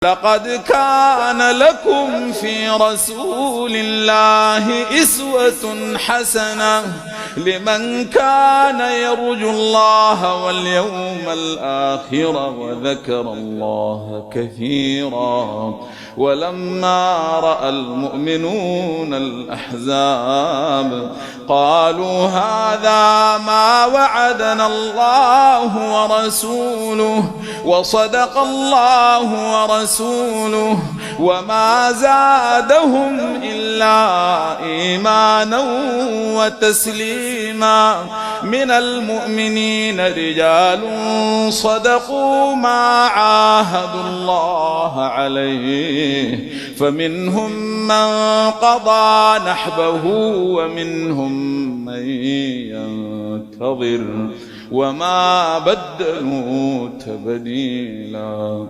لقد كان لكم في رسول الله أسوة حسنة لمن كان يرجو الله واليوم الآخر وذكر الله كثيرا. ولما رأى المؤمنون الأحزاب قالوا هذا ما وعدنا الله ورسوله وصدق الله ورسوله وما زادهم إلا إيمانا وتسليما. من المؤمنين رجال صدقوا ما عاهدوا الله عليه فمنهم من قضى نحبه ومنهم من ينتظر وما بدلوا تبديلا.